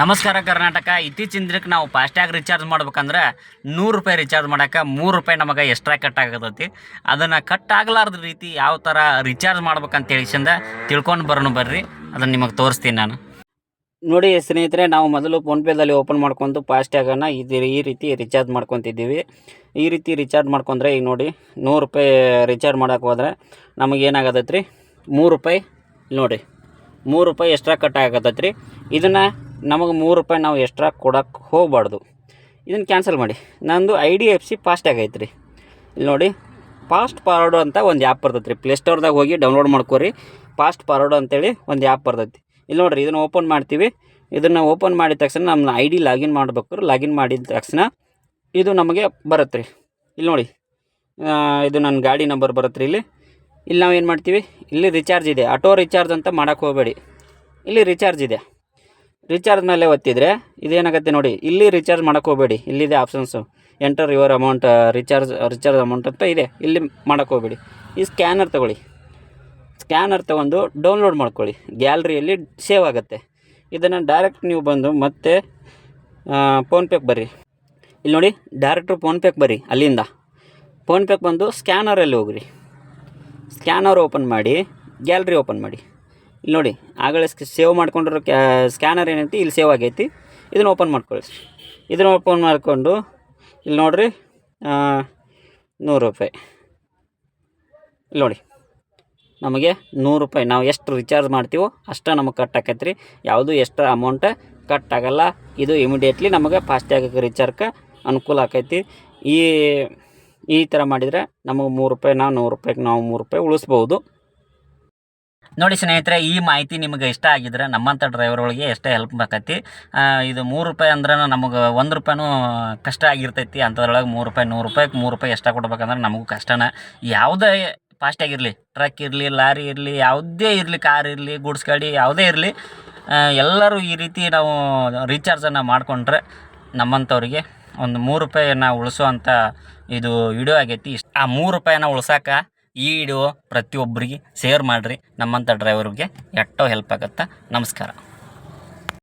ನಮಸ್ಕಾರ ಕರ್ನಾಟಕ. ಇತ್ತೀಚಿನ ದಿನಕ್ಕೆ ನಾವು ಫಾಸ್ಟ್ಯಾಗ್ ರಿಚಾರ್ಜ್ ಮಾಡ್ಬೇಕಂದ್ರೆ 100 ರೂಪಾಯಿ ರಿಚಾರ್ಜ್ ಮಾಡೋಕೆ 3 ರೂಪಾಯಿ ನಮಗೆ ಎಕ್ಸ್ಟ್ರಾ ಕಟ್ ಆಗತೈತಿ. ಅದನ್ನು ಕಟ್ ಆಗಲಾರ್ದ ರೀತಿ ಯಾವ ಥರ ರಿಚಾರ್ಜ್ ಮಾಡ್ಬೇಕಂತ ಹೇಳಿಸಿಂದ ತಿಳ್ಕೊಂಡು ಬರೋಣ ಬರ್ರಿ, ಅದನ್ನು ನಿಮಗೆ ತೋರಿಸ್ತೀನಿ ನಾನು. ನೋಡಿ ಸ್ನೇಹಿತರೆ, ನಾವು ಮೊದಲು ಫೋನ್ಪೇದಲ್ಲಿ ಓಪನ್ ಮಾಡ್ಕೊಂಡು ಫಾಸ್ಟ್ಯಾಗನ್ನು ಈ ರೀತಿ ರಿಚಾರ್ಜ್ ಮಾಡ್ಕೊತಿದ್ದೀವಿ. ಈ ರೀತಿ ರಿಚಾರ್ಜ್ ಮಾಡ್ಕೊಂಡ್ರೆ ಈಗ ನೋಡಿ 100 ರೂಪಾಯಿ ರಿಚಾರ್ಜ್ ಮಾಡೋಕೆ ಹೋದ್ರೆ ನಮಗೇನಾಗತ್ತೈತೆ ರೀ 3 ರೂಪಾಯಿ. ನೋಡಿ 3 ರೂಪಾಯಿ ಎಕ್ಸ್ಟ್ರಾ ಕಟ್ ಆಗತ್ತೈತೆ ರೀ. ಇದನ್ನು ನಮಗೆ 3 ರೂಪಾಯಿ ನಾವು ಎಕ್ಸ್ಟ್ರಾ ಕೊಡೋಕ್ಕೆ ಹೋಗಬಾರ್ದು. ಇದನ್ನು ಕ್ಯಾನ್ಸಲ್ ಮಾಡಿ. ನಂದು IDFC ಫಾಸ್ಟ್ಯಾಗ್ ಐತೆ ರೀ. ಇಲ್ಲಿ ನೋಡಿ ಫಾಸ್ಟ್ ಫಾರ್ವರ್ಡ್ ಅಂತ ಒಂದು ಆ್ಯಪ್ ಬರ್ತೈತೆ ರೀ. ಪ್ಲೇಸ್ಟೋರ್ದಾಗ ಹೋಗಿ ಡೌನ್ಲೋಡ್ ಮಾಡ್ಕೊರಿ. ಫಾಸ್ಟ್ ಫಾರ್ವರ್ಡ್ ಅಂತೇಳಿ ಒಂದು ಆ್ಯಪ್ ಬರ್ತೈತಿ. ಇಲ್ಲಿ ನೋಡಿರಿ, ಇದನ್ನು ಓಪನ್ ಮಾಡ್ತೀವಿ. ಇದನ್ನು ಓಪನ್ ಮಾಡಿದ ತಕ್ಷಣ ನಮ್ಮ ID ಲಾಗಿನ್ ಮಾಡಬೇಕು. ಲಾಗಿನ್ ಮಾಡಿದ ತಕ್ಷಣ ಇದು ನಮಗೆ ಬರುತ್ತೆ ರೀ. ಇಲ್ಲಿ ನೋಡಿ, ಇದು ನನ್ನ ಗಾಡಿ ನಂಬರ್ ಬರುತ್ತೆ ರೀ. ಇಲ್ಲಿ ನಾವು ಏನು ಮಾಡ್ತೀವಿ, ಇಲ್ಲಿ ರಿಚಾರ್ಜ್ ಇದೆ, ಆಟೋ ರಿಚಾರ್ಜ್ ಅಂತ ಮಾಡೋಕ್ಕೆ ಹೋಗಬೇಡಿ. ಇಲ್ಲಿ ರಿಚಾರ್ಜ್ ಇದೆ. ರಿಚಾರ್ಜ್ ಮೇಲೆ ಒತ್ತಿದರೆ ಇದೇನಾಗುತ್ತೆ ನೋಡಿ, ಇಲ್ಲಿ ರಿಚಾರ್ಜ್ ಮಾಡೋಕ್ಕೆ ಹೋಗಬೇಡಿ. ಇಲ್ಲಿದೆ options, enter your amount, recharge amount ಅಂತ ಇದೆ. ಇಲ್ಲಿ ಮಾಡೋಕ್ಕೆ ಹೋಗಬೇಡಿ. ಈ ಸ್ಕ್ಯಾನರ್ ತೊಗೊಳ್ಳಿ. ಸ್ಕ್ಯಾನರ್ ತೊಗೊಂಡು ಡೌನ್ಲೋಡ್ ಮಾಡ್ಕೊಳ್ಳಿ. ಗ್ಯಾಲರಿಯಲ್ಲಿ ಸೇವ್ ಆಗುತ್ತೆ. ಇದನ್ನು ಡೈರೆಕ್ಟ್ ನೀವು ಬಂದು ಮತ್ತೆ ಫೋನ್ಪೇಗೆ ಬರ್ರಿ. ಇಲ್ಲಿ ನೋಡಿ, ಡೈರೆಕ್ಟ್ರು ಫೋನ್ಪೇಗೆ ಬರ್ರಿ. ಅಲ್ಲಿಂದ ಫೋನ್ಪೇಗೆ ಬಂದು ಸ್ಕ್ಯಾನರಲ್ಲಿ ಹೋಗ್ರಿ. ಸ್ಕ್ಯಾನರ್ ಓಪನ್ ಮಾಡಿ, ಗ್ಯಾಲರಿ ಓಪನ್ ಮಾಡಿ. ಇಲ್ಲಿ ನೋಡಿ, ಆಗಲೇ ಸೇವ್ ಮಾಡ್ಕೊಂಡಿರೋ ಸ್ಕ್ಯಾನರ್ ಏನೈತಿ ಇಲ್ಲಿ ಸೇವ್ ಆಗೈತಿ. ಇದನ್ನು ಓಪನ್ ಮಾಡ್ಕೊಳ್ಳಿ. ಇದನ್ನು ಓಪನ್ ಮಾಡಿಕೊಂಡು ಇಲ್ಲಿ ನೋಡಿರಿ 100 ರೂಪಾಯಿ. ಇಲ್ಲಿ ನೋಡಿ, ನಮಗೆ 100 ರೂಪಾಯಿ ನಾವು ಎಷ್ಟು ರಿಚಾರ್ಜ್ ಮಾಡ್ತೀವೋ ಅಷ್ಟು ನಮಗೆ ಕಟ್ ಆಕೈತೆ ರೀ. ಯಾವುದೂ ಎಕ್ಸ್ಟ್ರಾ ಅಮೌಂಟ್ ಕಟ್ ಆಗೋಲ್ಲ. ಇದು ಇಮಿಡಿಯೇಟ್ಲಿ ನಮಗೆ ಫಾಸ್ಟ್ಯಾಗ್ ರಿಚಾರ್ಜ್ಗೆ ಅನುಕೂಲ ಆಕೈತಿ. ಈ ಥರ ಮಾಡಿದರೆ ನಮಗೆ 3 ರೂಪಾಯಿ, ನಾವು 100 ರೂಪಾಯಿಗೆ ನಾವು 3 ರೂಪಾಯಿ ಉಳಿಸ್ಬೋದು. ನೋಡಿ ಸ್ನೇಹಿತರೆ, ಈ ಮಾಹಿತಿ ನಿಮಗೆ ಇಷ್ಟ ಆಗಿದ್ರೆ ನಮ್ಮಂಥ ಡ್ರೈವರ್ಗಳಿಗೆ ಎಷ್ಟೇ ಹೆಲ್ಪ್ ಆಕೈತಿ. ಇದು 3 ರೂಪಾಯಿ ಅಂದ್ರೆ ನಮಗೆ 1 ರೂಪಾಯಿನೂ ಕಷ್ಟ ಆಗಿರ್ತೈತಿ. ಅಂಥದ್ರೊಳಗೆ 3 ರೂಪಾಯಿ, 100 ರೂಪಾಯಿಗೆ 3 ರೂಪಾಯಿ ಎಕ್ಸ್ಟ್ರಾ ಕೊಡ್ಬೇಕಂದ್ರೆ ನಮಗೂ ಕಷ್ಟನೇ. ಯಾವುದೇ ಫಾಸ್ಟ್ಯಾಗಿರಲಿ, ಟ್ರಕ್ ಇರಲಿ, ಲಾರಿ ಇರಲಿ, ಯಾವುದೇ ಇರಲಿ, ಕಾರ್ ಇರಲಿ, ಗೂಡ್ಸ್ ಗಾಡಿ ಯಾವುದೇ ಇರಲಿ, ಎಲ್ಲರೂ ಈ ರೀತಿ ನಾವು ರೀಚಾರ್ಜನ್ನು ಮಾಡಿಕೊಂಡ್ರೆ ನಮ್ಮಂಥವ್ರಿಗೆ ಒಂದು 3 ರೂಪಾಯಿಯನ್ನು ಉಳಿಸುವಂಥ ಇದು ವಿಡಿಯೋ ಆಗೈತಿ. ಆ 3 ರೂಪಾಯಿನ ಉಳ್ಸೋಕೆ ಈ ವಿಡಿಯೋ ಪ್ರತಿಯೊಬ್ಬರಿಗೆ ಶೇರ್ ಮಾಡಿರಿ. ನಮ್ಮಂಥ ಡ್ರೈವರ್ಗೆ ಎಷ್ಟೋ ಹೆಲ್ಪ್ ಆಗುತ್ತೆ. ನಮಸ್ಕಾರ.